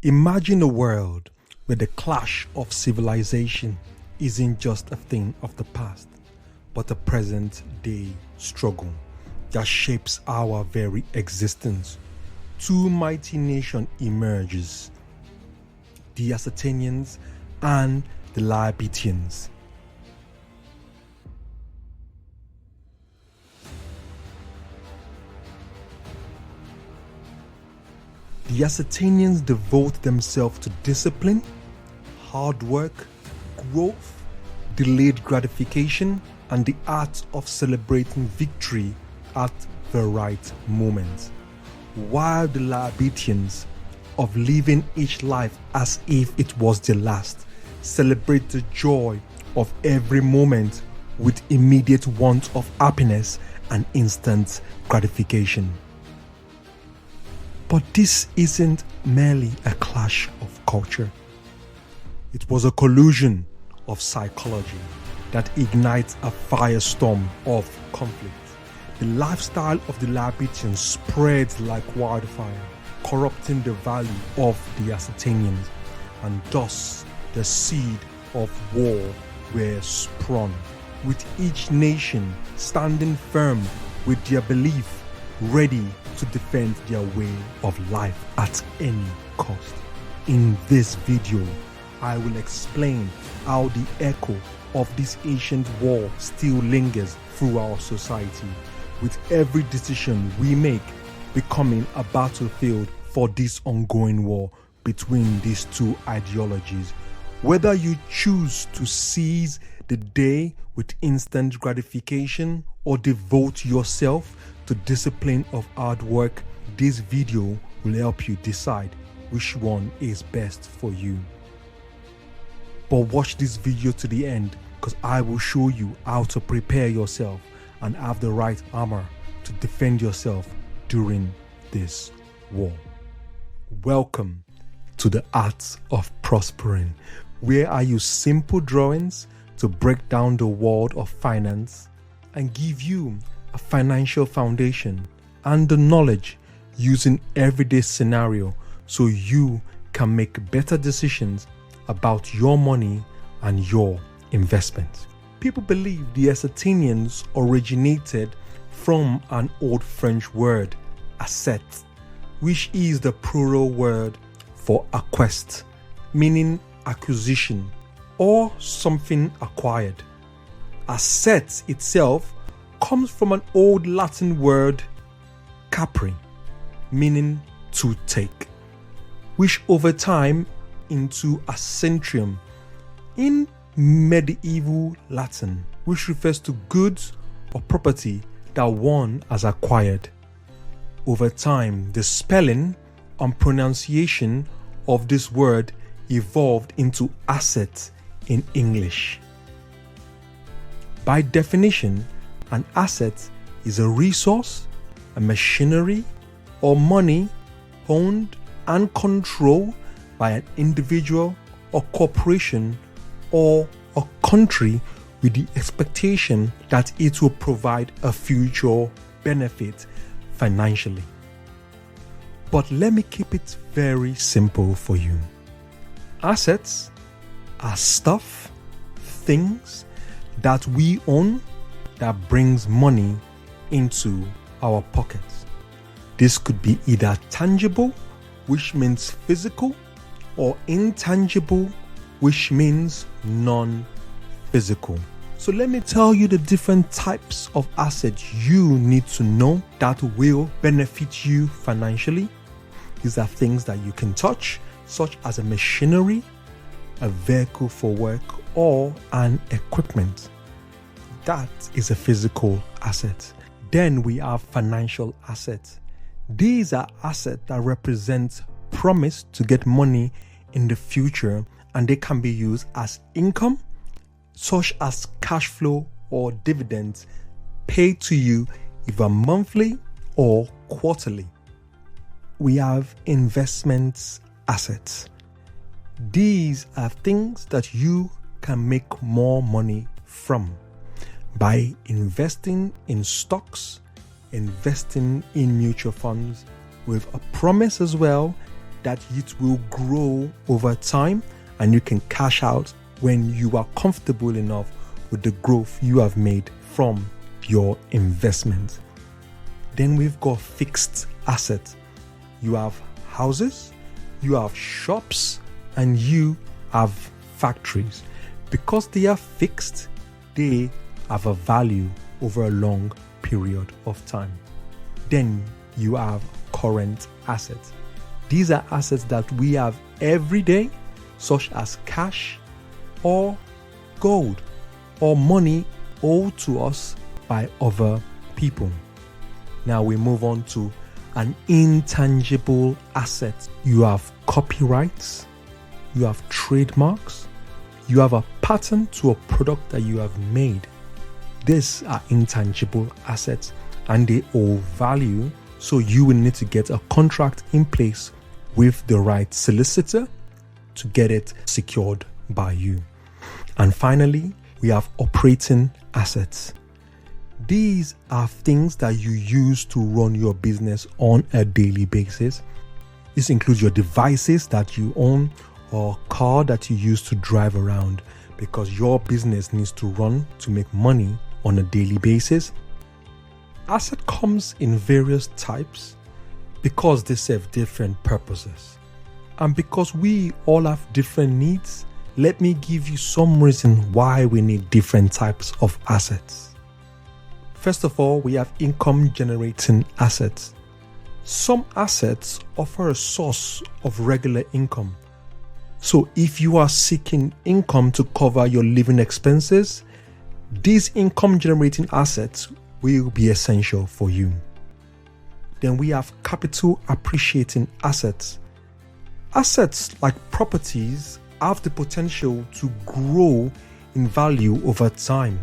Imagine a world where the clash of civilization isn't just a thing of the past, but a present day struggle that shapes our very existence. Two mighty nations emerges, the Assets and the Liabilities. The Assets devote themselves to discipline, hard work, growth, delayed gratification, and the art of celebrating victory at the right moment. While the Liabilities of living each life as if it was the last celebrate the joy of every moment with immediate want of happiness and instant gratification. But this isn't merely a clash of culture. It was a collusion of psychology that ignites a firestorm of conflict. The lifestyle of the Liabilities spreads like wildfire, corrupting the value of the Assets, and thus the seed of war were sprung, with each nation standing firm with their belief ready to defend their way of life at any cost. In this video, I will explain how the echo of this ancient war still lingers through our society, with every decision we make becoming a battlefield for this ongoing war between these two ideologies. Whether you choose to seize the day with instant gratification or devote yourself to discipline of hard work, this video will help you decide which one is best for you. But watch this video to the end, because I will show you how to prepare yourself and have the right armor to defend yourself during this war. Welcome to the Art of Prospering, where I use simple drawings to break down the world of finance and give you a financial foundation and the knowledge using everyday scenario so you can make better decisions about your money and your investment. People believe the Assets originated from an old French word, asset, which is the plural word for acquest, meaning acquisition or something acquired. Asset itself comes from an old Latin word, capri, meaning to take, which over time into ascentrium in medieval Latin, which refers to goods or property that one has acquired. Over time, the spelling and pronunciation of this word evolved into asset in English. By definition, an asset is a resource, a machinery, or money owned and controlled by an individual or corporation or a country with the expectation that it will provide a future benefit financially. But let me keep it very simple for you. Assets are stuff, things that we own that brings money into our pockets. This could be either tangible, which means physical, or intangible, which means non-physical. So let me tell you the different types of assets you need to know that will benefit you financially. These are things that you can touch, such as a machinery, a vehicle for work, or an equipment. That is a physical asset. Then we have financial assets. These are assets that represent promise to get money in the future, and they can be used as income, such as cash flow or dividends paid to you either monthly or quarterly. We have investments assets. These are things that you can make more money from by investing in stocks, investing in mutual funds with a promise as well that it will grow over time and you can cash out when you are comfortable enough with the growth you have made from your investment. Then we've got fixed assets. You have houses, you have shops, and you have factories. Because they are fixed, they have a value over a long period of time. Then you have current assets. These are assets that we have every day, such as cash or gold or money owed to us by other people. Now we move on to an intangible asset. You have copyrights, you have trademarks, you have a patent to a product that you have made. These are intangible assets and they owe value, so you will need to get a contract in place with the right solicitor to get it secured by you. And finally, we have operating assets. These are things that you use to run your business on a daily basis. This includes your devices that you own or a car that you use to drive around, because your business needs to run to make money on a daily basis. Asset comes in various types because they serve different purposes. And because we all have different needs, let me give you some reason why we need different types of assets. First of all, we have income generating assets. Some assets offer a source of regular income. So if you are seeking income to cover your living expenses, these income generating assets will be essential for you. Then we have capital appreciating assets. Assets like properties have the potential to grow in value over time.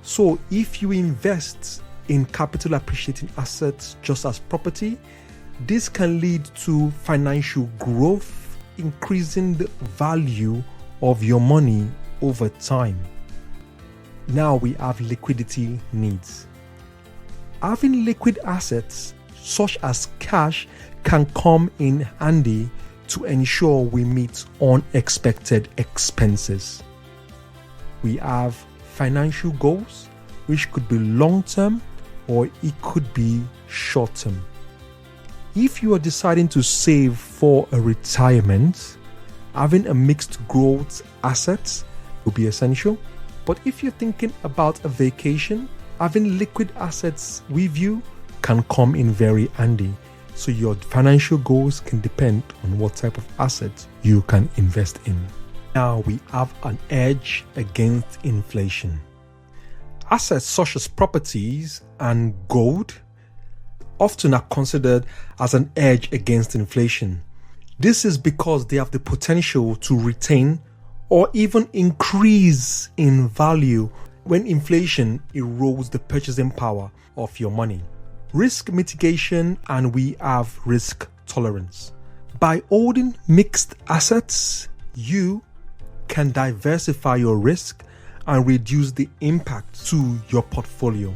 So if you invest in capital appreciating assets just as property, this can lead to financial growth, increasing the value of your money over time. Now we have liquidity needs. Having liquid assets such as cash can come in handy to ensure we meet unexpected expenses. We have financial goals, which could be long-term or it could be short-term. If you are deciding to save for a retirement, having a mixed growth assets will be essential. But if you're thinking about a vacation, having liquid assets with you can come in very handy. So your financial goals can depend on what type of assets you can invest in. Now we have an edge against inflation. Assets such as properties and gold often are considered as an edge against inflation. This is because they have the potential to retain or even increase in value when inflation erodes the purchasing power of your money. Risk mitigation, and we have risk tolerance. By holding mixed assets, you can diversify your risk and reduce the impact to your portfolio.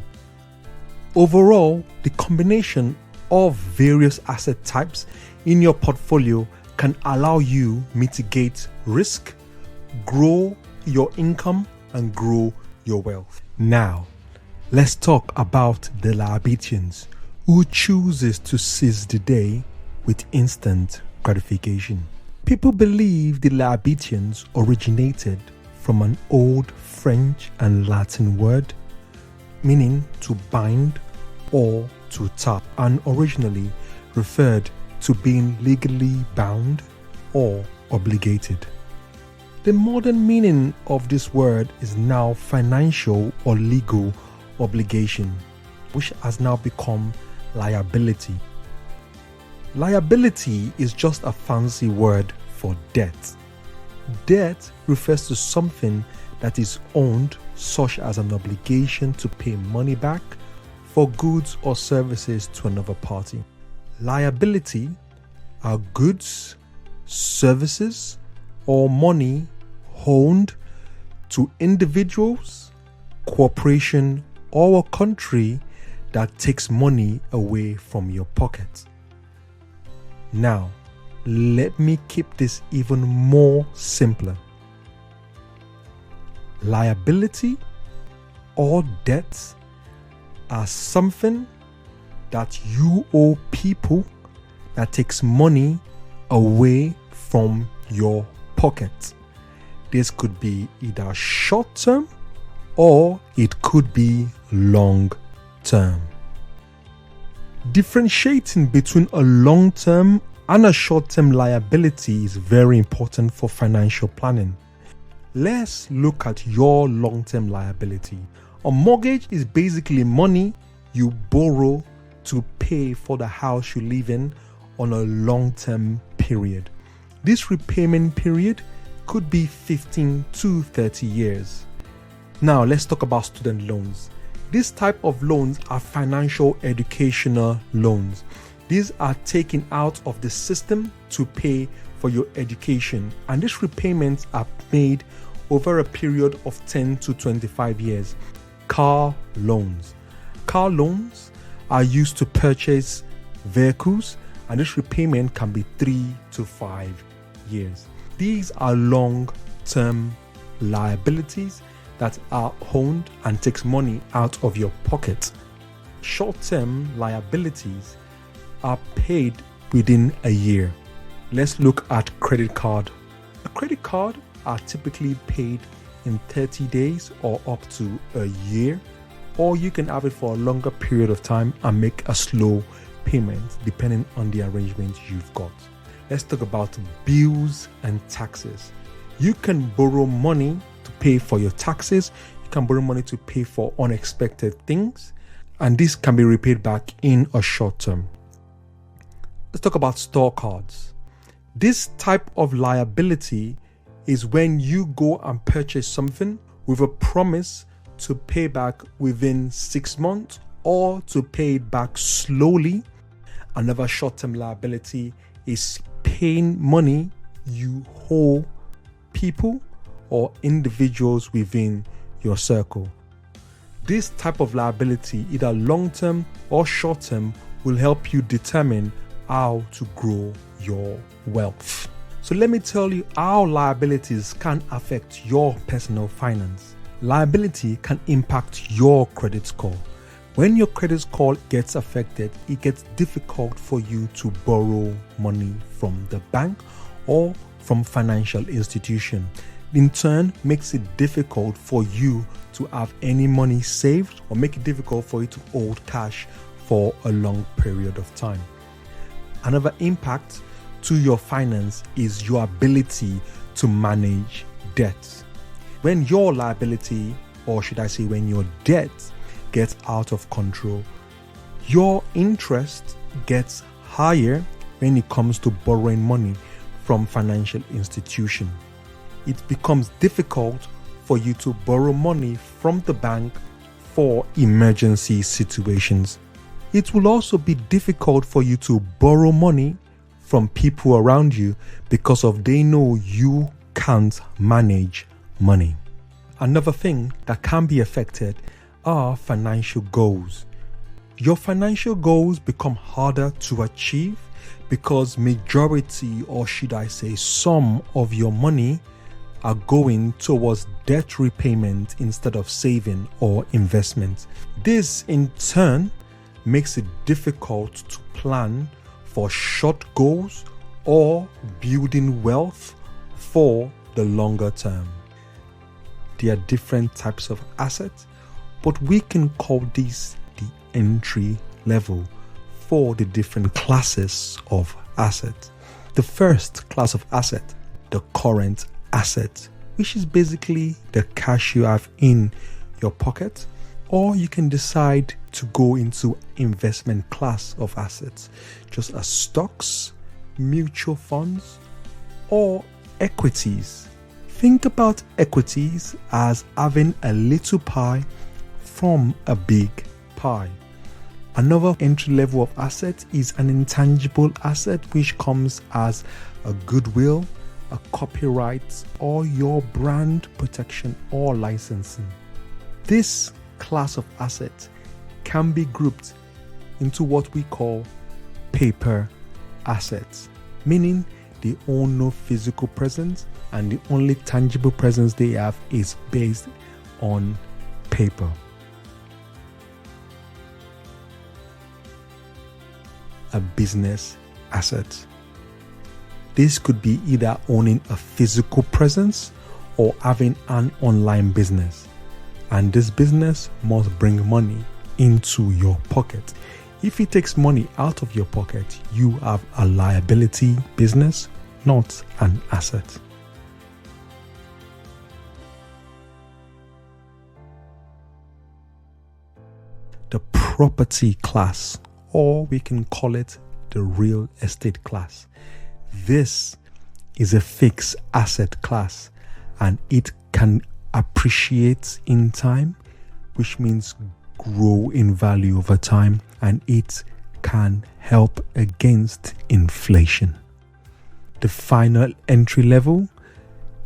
Overall, the combination of various asset types in your portfolio can allow you mitigate risk, grow your income, and grow your wealth. Now, let's talk about the liabilitarians who chooses to seize the day with instant gratification. People believe the liabilitarians originated from an old French and Latin word meaning to bind or to tap, and originally referred to being legally bound or obligated. The modern meaning of this word is now financial or legal obligation, which has now become liability. Liability is just a fancy word for debt. Debt refers to something that is owned, such as an obligation to pay money back for goods or services to another party. Liability are goods, services, or money owned to individuals, corporation, or a country that takes money away from your pocket. Now, let me keep this even more simpler. Liability or debts are something that you owe people that takes money away from your pocket. This could be either short term or it could be long term. Differentiating between a long term and a short term liability is very important for financial planning. Let's look at your long term liability. A mortgage is basically money you borrow to pay for the house you live in on a long term period. This repayment period could be 15 to 30 years. Now let's talk about student loans. This type of loans are financial educational loans. These are taken out of the system to pay for your education, and these repayments are made over a period of 10 to 25 years. Car loans. Car loans are used to purchase vehicles, and this repayment can be 3 to 5 years. These are long-term liabilities that are owned and takes money out of your pocket. Short-term liabilities are paid within a year. Let's look at credit card. A credit card are typically paid in 30 days or up to a year, or you can have it for a longer period of time and make a slow payment depending on the arrangement you've got. Let's talk about bills and taxes. You can borrow money to pay for your taxes. You can borrow money to pay for unexpected things, and this can be repaid back in a short term. Let's talk about store cards. This type of liability is when you go and purchase something with a promise to pay back within 6 months or to pay it back slowly. Another short-term liability is paying money you owe people or individuals within your circle. This type of liability, either long-term or short-term, will help you determine how to grow your wealth. So let me tell you how liabilities can affect your personal finance. Liability can impact your credit score. When your credit score gets affected, it gets difficult for you to borrow money from the bank or from financial institution. In turn, makes it difficult for you to have any money saved or make it difficult for you to hold cash for a long period of time. Another impact to your finance is your ability to manage debt. When your liability, or should I say when your debt gets out of control, your interest gets higher when it comes to borrowing money from financial institutions. It becomes difficult for you to borrow money from the bank for emergency situations. It will also be difficult for you to borrow money from people around you because they know you can't manage money. Another thing that can be affected are financial goals. Your financial goals become harder to achieve because majority, or should I say some of your money are going towards debt repayment instead of saving or investment. This in turn makes it difficult to plan for short goals or building wealth for the longer term. There are different types of assets, but we can call this the entry level for the different classes of assets. The first class of asset, the current asset, which is basically the cash you have in your pocket, or you can decide to go into investment class of assets, just as stocks, mutual funds, or equities. Think about equities as having a little pie from a big pie. Another entry level of asset is an intangible asset, which comes as a goodwill, a copyright, or your brand protection or licensing. This class of asset can be grouped into what we call paper assets. meaning they own no physical presence and the only tangible presence they have is based on paper. A business asset. This could be either owning a physical presence or having an online business, and this business must bring money into your pocket. If it takes money out of your pocket, you have a liability business, not an asset. The property class, or we can call it the real estate class. This is a fixed asset class and it can appreciate in time, which means grow in value over time, and it can help against inflation. The final entry level,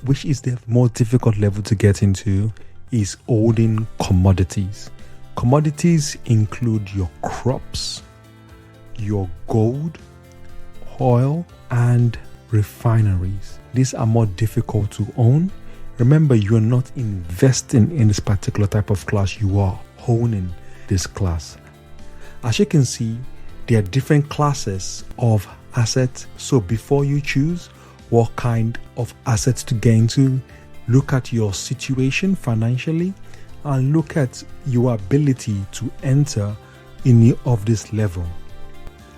which is the more difficult level to get into, is holding commodities. Commodities include your crops, your gold, oil, and refineries. These are more difficult to own. Remember, you are not investing in this particular type of class, you are owning this class. As you can see, there are different classes of assets. So before you choose what kind of assets to get into, look at your situation financially and look at your ability to enter any of this level.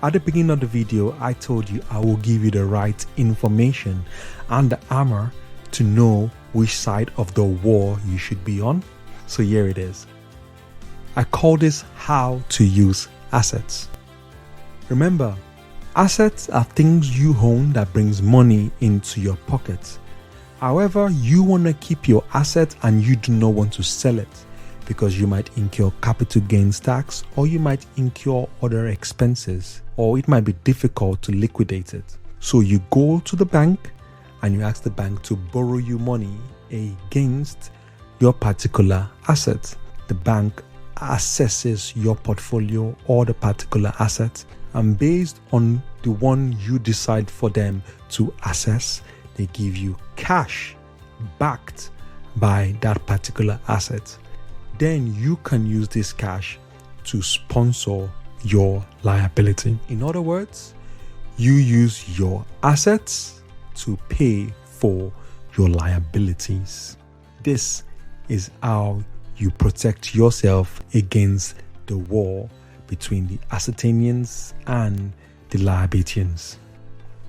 At the beginning of the video, I told you I will give you the right information and the armor to know which side of the war you should be on. So here it is. I call this how to use assets. Remember, assets are things you own that brings money into your pocket. However, you want to keep your asset and you do not want to sell it because you might incur capital gains tax, or you might incur other expenses, or it might be difficult to liquidate it. So you go to the bank and you ask the bank to borrow you money against your particular asset. The bank assesses your portfolio or the particular asset, and based on the one you decide for them to assess, they give you cash backed by that particular asset. Then you can use this cash to sponsor your liability. In other words, you use your assets to pay for your liabilities. This is how you protect yourself against the war between the Assetanians and the Liabilitians.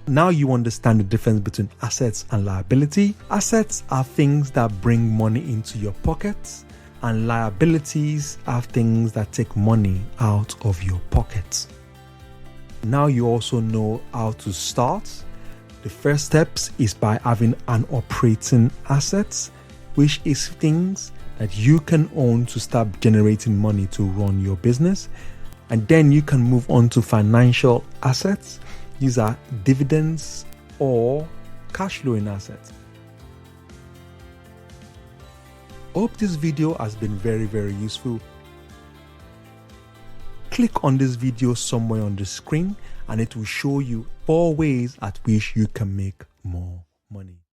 Now you understand the difference between assets and liability. Assets are things that bring money into your pockets, and liabilities are things that take money out of your pockets. Now you also know how to start. The first steps is by having an operating assets, which is things that you can own to start generating money to run your business. And then you can move on to financial assets. These are dividends or cash flowing assets. Hope this video has been very useful. Click on this video somewhere on the screen and it will show you 4 ways at which you can make more money.